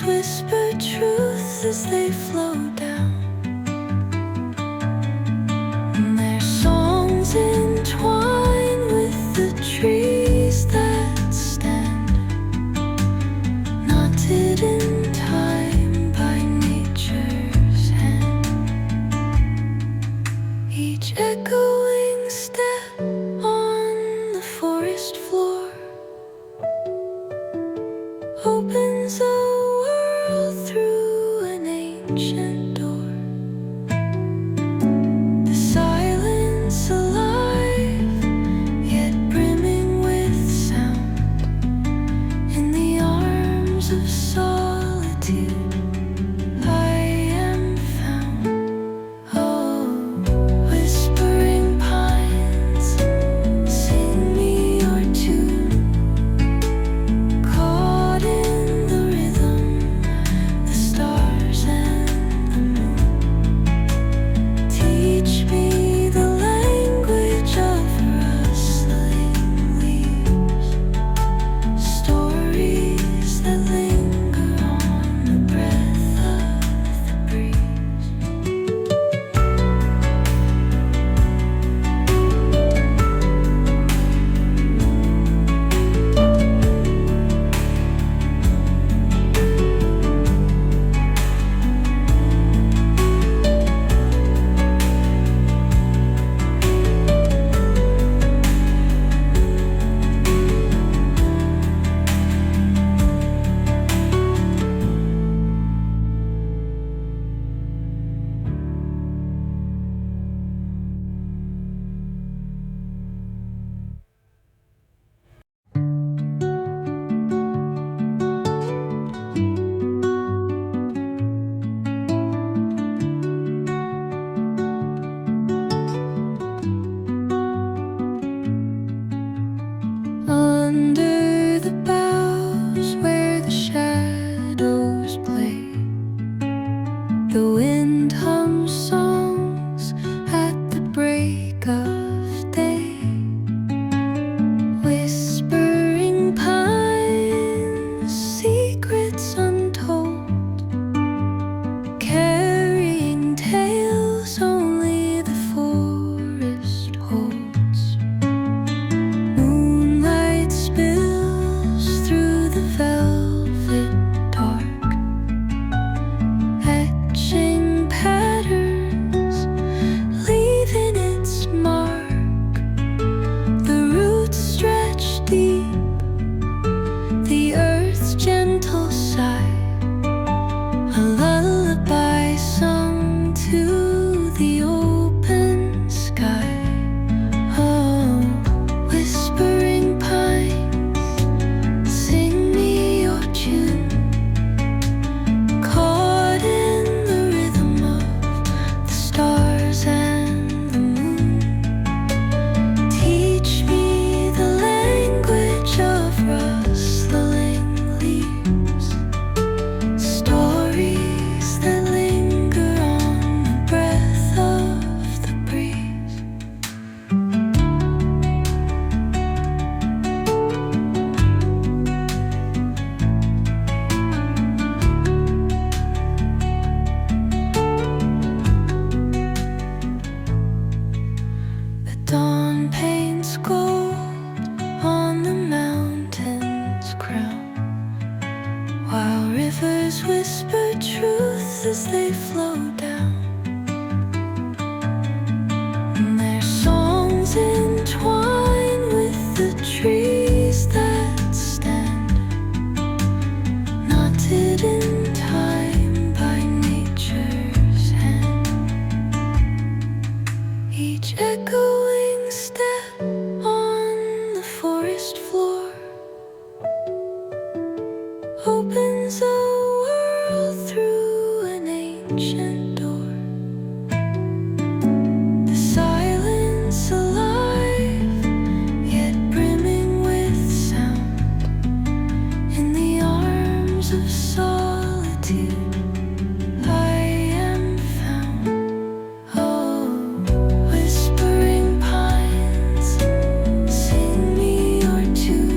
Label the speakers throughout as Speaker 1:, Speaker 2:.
Speaker 1: whisper truth as they flow down. And their songs entwine with the trees that stand, knotted in time by nature's hand. Each echoing step on the forest floor opens a world through an ancient door. The silence alive, yet brimming with sound. In the arms of solitude I am found. Oh, whispering pines, sing me your tune. Caught in the rhythm, the stars and the moon. Teach me the language of rustling leaves, stories that linger on the breath of the breeze. Under the boughs where the shadows play, the wind hums songs at the break of day. Whispering pines, secrets untold, carrying tales only the forest holds. Moonlight spills through the velvet dark, etching patterns, leaving its mark. The roots stretch deep, the earth's gentle sigh, a lullaby sung to the open sky. Oh, whispering pines, sing me your tune. Caught in the rhythm of the stars and the moon. Teach me the language of rustling leaves, stories that linger on the breath of the breeze. The dawn paints gold on the mountain's crown, while rivers whisper truth as they flow down. And their songs entwine with the trees that stand, knotted in time by nature's hand. Each echoing step on the forest floor opens a world through an ancient door. The silence alive, yet brimming with sound. In the arms of solitude I am found. Oh, whispering pines, sing me your tune.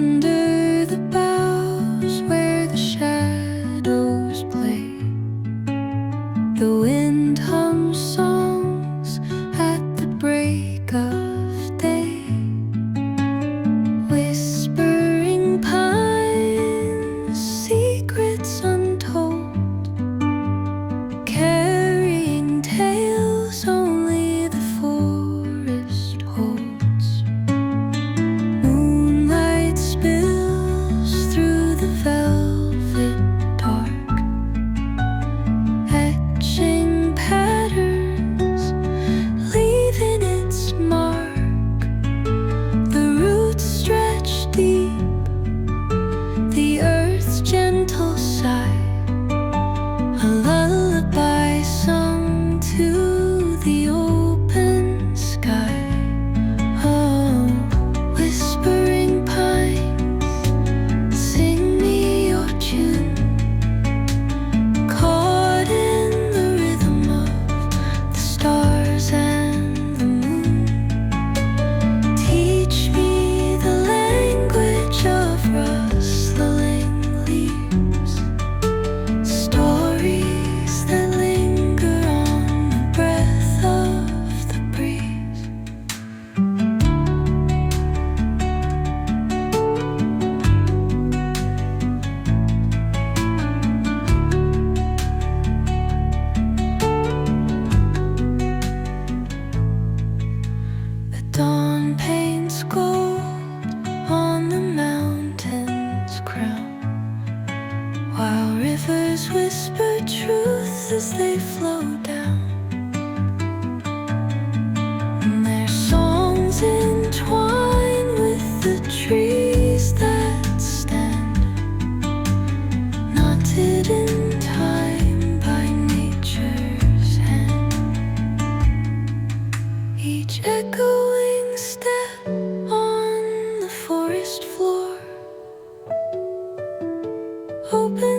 Speaker 1: under the boughs where the shadows play. The wind hums songs at the break of day. Whispering pines, secrets untold, carrying tales only the forest holds. Moonlight spills through the velvet dark, etching patterns, leaving its mark. The roots stretch deep, the earth's gentle sigh, a lullaby sung to the open sky. Oh, whispering pines, sing me your tune, caught in the rhythm of the stars and the moon. Teach me the language of rustling leaves, stories that linger on the breath of the breeze. The dawn paints gold on the mountain's crown, while rivers whisper truth as they flow down. And their songs entwine with the trees that stand, knotted in time by nature's hand. Each echoing step on the forest floor, open